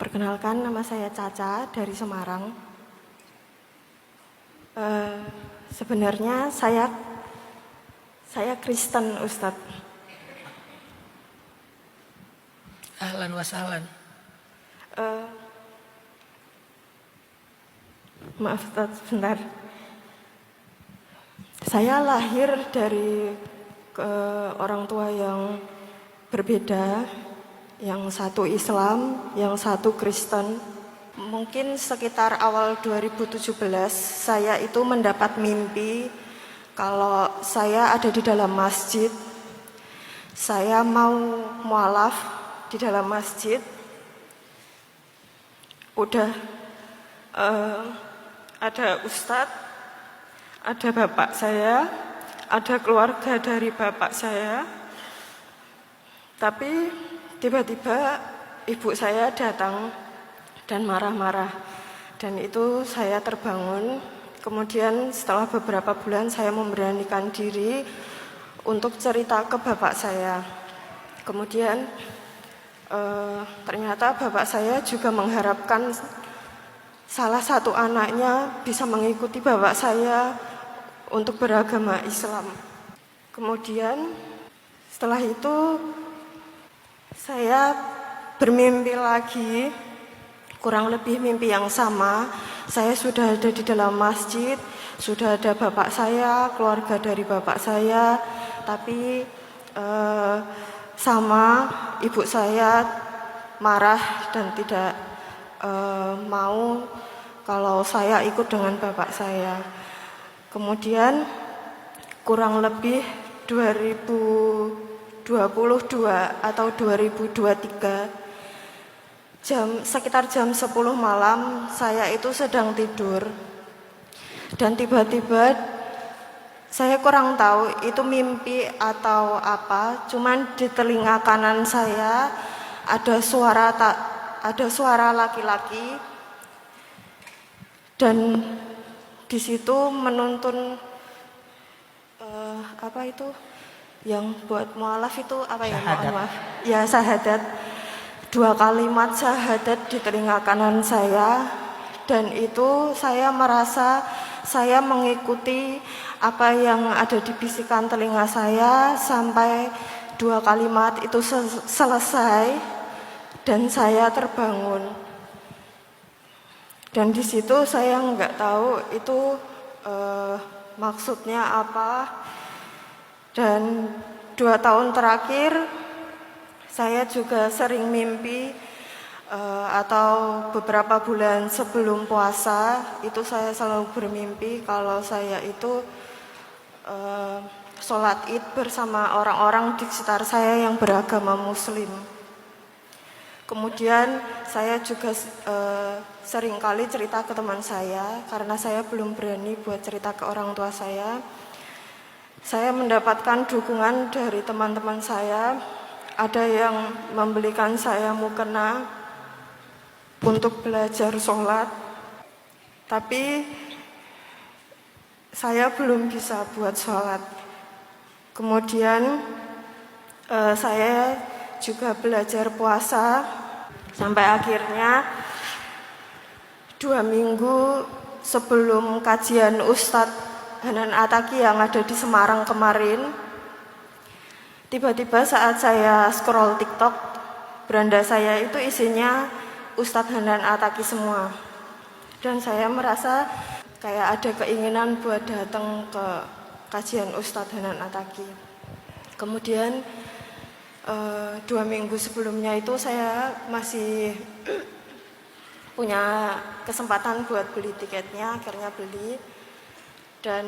Perkenalkan, nama saya Caca dari Semarang. Sebenarnya saya Kristen, Ustadz. Ahlan wa sahlan. Maaf Ustadz, sebentar. Saya lahir dari orang tua yang berbeda, yang satu Islam, yang satu Kristen. Mungkin sekitar awal 2017 saya itu mendapat mimpi kalau saya ada di dalam masjid. Saya mau mualaf di dalam masjid. Udah ada ustadz, ada bapak saya, ada keluarga dari bapak saya. Tapi tiba-tiba ibu saya datang dan marah-marah. Dan itu saya terbangun. Kemudian setelah beberapa bulan saya memberanikan diri untuk cerita ke bapak saya. Kemudian ternyata bapak saya juga mengharapkan salah satu anaknya bisa mengikuti bapak saya untuk beragama Islam. Kemudian setelah itu saya bermimpi lagi, kurang lebih mimpi yang sama. Saya sudah ada di dalam masjid, sudah ada bapak saya, keluarga dari bapak saya, tapi sama ibu saya marah dan tidak mau kalau saya ikut dengan bapak saya. Kemudian kurang lebih 2022 atau 2023 sekitar jam 10 malam saya itu sedang tidur dan tiba-tiba saya kurang tahu itu mimpi atau apa, cuman di telinga kanan saya ada suara laki-laki dan di situ menuntun apa itu yang buat mualaf itu apa ya? Mohon maaf. Ya, syahadat. 2 kalimat syahadat di telinga kanan saya, dan itu saya merasa saya mengikuti apa yang ada di bisikan telinga saya sampai 2 kalimat itu selesai dan saya terbangun. Dan di situ saya nggak tahu itu maksudnya apa. Dan 2 tahun terakhir saya juga sering mimpi atau beberapa bulan sebelum puasa itu saya selalu bermimpi kalau saya itu sholat id bersama orang-orang di sekitar saya yang beragama muslim. Kemudian saya juga sering kali cerita ke teman saya karena saya belum berani buat cerita ke orang tua saya. Saya mendapatkan dukungan dari teman-teman saya. Ada yang membelikan saya mukena untuk belajar sholat, tapi saya belum bisa buat sholat. Kemudian saya juga belajar puasa sampai akhirnya 2 minggu sebelum kajian Ustadz Hanan Ataki yang ada di Semarang kemarin, tiba-tiba saat saya scroll TikTok, beranda saya itu isinya Ustadz Hanan Ataki semua. Dan saya merasa kayak ada keinginan buat datang ke kajian Ustadz Hanan Ataki. Kemudian 2 minggu sebelumnya itu saya masih punya kesempatan buat beli tiketnya, akhirnya beli. Dan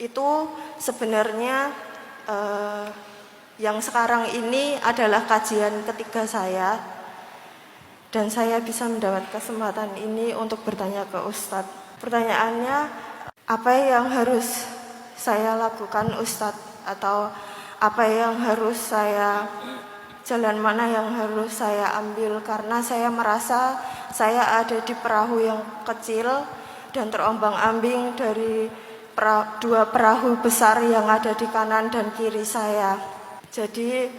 itu sebenarnya yang sekarang ini adalah kajian ketiga saya, dan saya bisa mendapat kesempatan ini untuk bertanya ke Ustadz. Pertanyaannya, apa yang harus saya lakukan Ustadz, atau apa yang harus jalan mana yang harus saya ambil, karena saya merasa saya ada di perahu yang kecil dan terombang-ambing dari 2 perahu besar yang ada di kanan dan kiri saya. Jadi,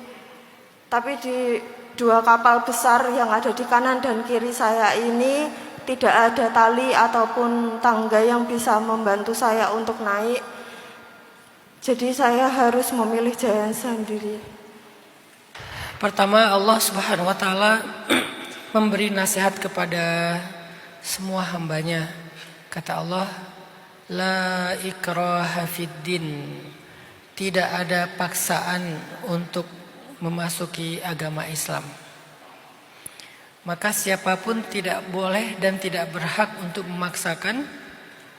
tapi di dua kapal besar yang ada di kanan dan kiri saya ini tidak ada tali ataupun tangga yang bisa membantu saya untuk naik. Jadi saya harus memilih jalan sendiri. Pertama, Allah Subhanahu wa taala memberi nasihat kepada semua hambanya. Kata Allah, la ikraha fid din. Tidak ada paksaan untuk memasuki agama Islam. Maka siapapun tidak boleh dan tidak berhak untuk memaksakan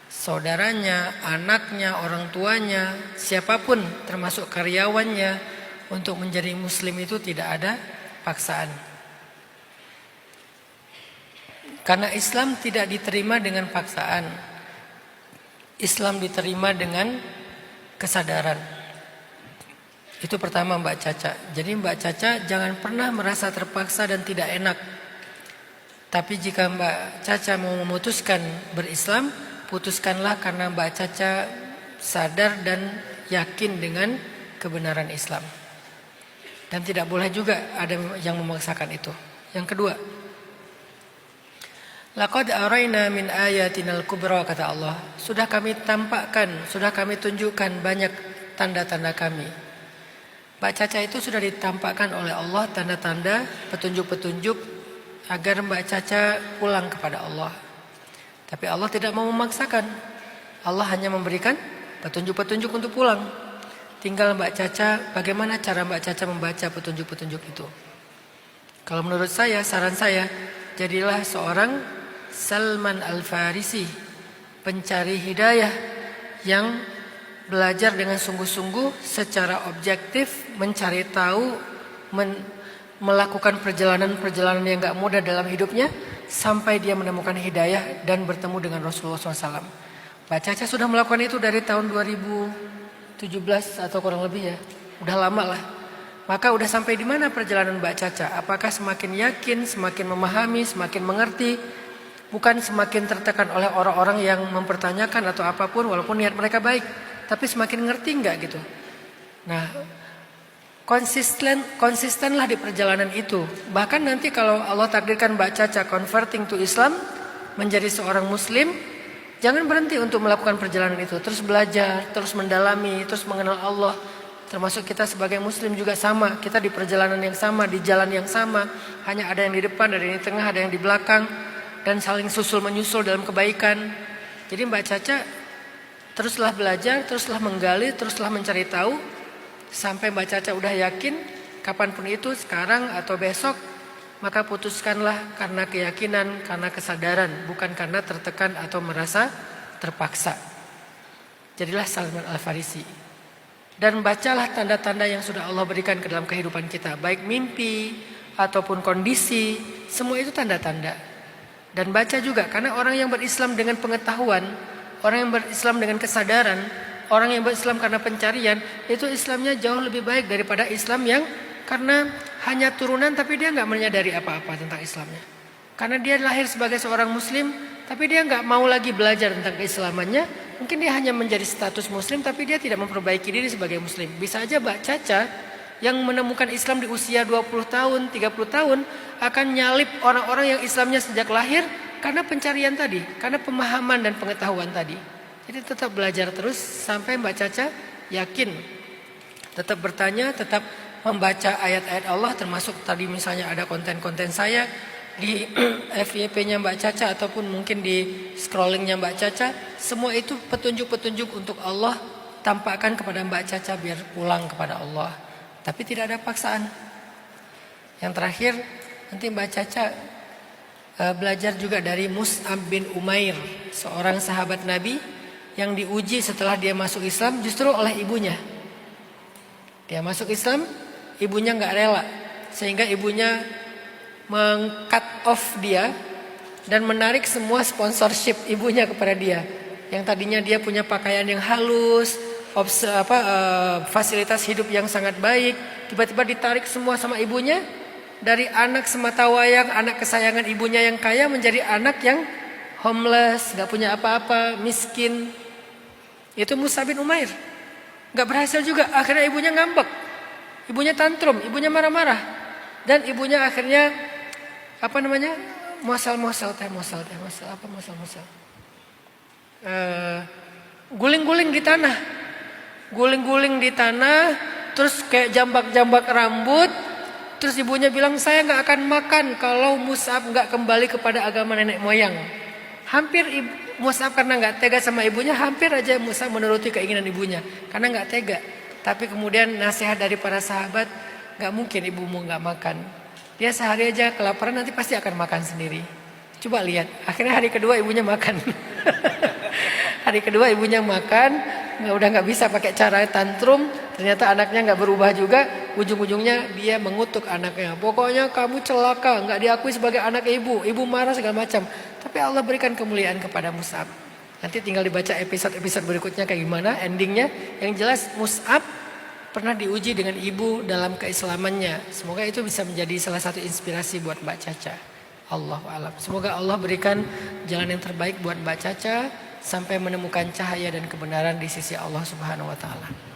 saudaranya, anaknya, orang tuanya, siapapun termasuk karyawannya untuk menjadi muslim. Itu tidak ada paksaan. Karena Islam tidak diterima dengan paksaan. Islam diterima dengan kesadaran. Itu pertama Mbak Caca. Jadi Mbak Caca jangan pernah merasa terpaksa dan tidak enak. Tapi jika Mbak Caca mau memutuskan berislam, putuskanlah karena Mbak Caca sadar dan yakin dengan kebenaran Islam. Dan tidak boleh juga ada yang memaksakan itu. Yang kedua, laqad araina min ayatinal kubra, kata Allah. Sudah kami tampakkan, sudah kami tunjukkan banyak tanda-tanda kami. Mbak Caca itu sudah ditampakkan oleh Allah tanda-tanda, petunjuk-petunjuk agar Mbak Caca pulang kepada Allah. Tapi Allah tidak mau memaksakan. Allah hanya memberikan petunjuk-petunjuk untuk pulang. Tinggal Mbak Caca, bagaimana cara Mbak Caca membaca petunjuk-petunjuk itu. Kalau menurut saya, saran saya, jadilah seorang Salman Al-Farisi, pencari hidayah yang belajar dengan sungguh-sungguh secara objektif, mencari tahu, melakukan perjalanan-perjalanan yang gak mudah dalam hidupnya sampai dia menemukan hidayah dan bertemu dengan Rasulullah SAW. Mbak Caca sudah melakukan itu dari tahun 2017 atau kurang lebih ya, udah lama lah. Maka udah sampai di mana perjalanan Mbak Caca? Apakah semakin yakin, semakin memahami, semakin mengerti? Bukan semakin tertekan oleh orang-orang yang mempertanyakan atau apapun walaupun niat mereka baik, tapi semakin ngerti enggak gitu. Nah, konsistenlah di perjalanan itu. Bahkan nanti kalau Allah takdirkan Mbak Caca converting to Islam, menjadi seorang muslim, jangan berhenti untuk melakukan perjalanan itu. Terus belajar, terus mendalami, terus mengenal Allah. Termasuk kita sebagai muslim juga sama. Kita di perjalanan yang sama, di jalan yang sama. Hanya ada yang di depan, ada yang di tengah, ada yang di belakang. Dan saling susul menyusul dalam kebaikan. Jadi Mbak Caca teruslah belajar, teruslah menggali, teruslah mencari tahu. Sampai Mbak Caca udah yakin, kapanpun itu, sekarang atau besok, maka putuskanlah karena keyakinan, karena kesadaran, bukan karena tertekan atau merasa terpaksa. Jadilah Salman Al-Farisi. Dan bacalah tanda-tanda yang sudah Allah berikan ke dalam kehidupan kita. Baik mimpi ataupun kondisi, semua itu tanda-tanda. Dan baca juga, karena orang yang berislam dengan pengetahuan, orang yang berislam dengan kesadaran, orang yang berislam karena pencarian, itu Islamnya jauh lebih baik daripada Islam yang karena hanya turunan tapi dia nggak menyadari apa-apa tentang Islamnya. Karena dia lahir sebagai seorang muslim, tapi dia nggak mau lagi belajar tentang keislamannya. Mungkin dia hanya menjadi status muslim, tapi dia tidak memperbaiki diri sebagai muslim. Bisa aja Mbak Caca yang menemukan Islam di usia 20 tahun, 30 tahun, akan nyalip orang-orang yang Islamnya sejak lahir karena pencarian tadi, karena pemahaman dan pengetahuan tadi. Jadi tetap belajar terus sampai Mbak Caca yakin. Tetap bertanya, tetap membaca ayat-ayat Allah, termasuk tadi misalnya ada konten-konten saya di FYP-nya Mbak Caca ataupun mungkin di scrollingnya Mbak Caca. Semua itu petunjuk-petunjuk untuk Allah tampakkan kepada Mbak Caca biar pulang kepada Allah. Tapi tidak ada paksaan. Yang terakhir, nanti Mbak Caca belajar juga dari Mus'ab bin Umair, seorang sahabat Nabi yang diuji setelah dia masuk Islam justru oleh ibunya. Dia masuk Islam, ibunya nggak rela, sehingga ibunya meng-cut off dia dan menarik semua sponsorship ibunya kepada dia. Yang tadinya dia punya pakaian yang halus, fasilitas hidup yang sangat baik, tiba-tiba ditarik semua sama ibunya. Dari anak semata wayang, anak kesayangan ibunya yang kaya, menjadi anak yang homeless, gak punya apa-apa, miskin. Itu Mus'ab bin Umair. Gak berhasil juga, akhirnya ibunya ngambek, ibunya tantrum, ibunya marah-marah. Dan ibunya akhirnya mosel guling-guling di tanah. Guling-guling di tanah, terus kayak jambak-jambak rambut. Terus ibunya bilang, saya gak akan makan kalau Mus'ab gak kembali kepada agama nenek moyang. Hampir Mus'ab karena gak tega sama ibunya, hampir aja Mus'ab menuruti keinginan ibunya. Karena gak tega. Tapi kemudian nasihat dari para sahabat, gak mungkin ibumu gak makan. Dia sehari aja kelaparan, nanti pasti akan makan sendiri. Coba lihat, akhirnya hari kedua ibunya makan. Hari kedua ibunya makan, udah nggak bisa pakai cara tantrum. Ternyata anaknya nggak berubah juga. Ujung-ujungnya dia mengutuk anaknya. Pokoknya kamu celaka, nggak diakui sebagai anak ibu. Ibu marah segala macam. Tapi Allah berikan kemuliaan kepada Mus'ab. Nanti tinggal dibaca episode-episode berikutnya kayak gimana endingnya. Yang jelas Mus'ab pernah diuji dengan ibu dalam keislamannya. Semoga itu bisa menjadi salah satu inspirasi buat Mbak Caca. Allahu a'lam. Semoga Allah berikan jalan yang terbaik buat Mbak Caca sampai menemukan cahaya dan kebenaran di sisi Allah Subhanahu wa taala.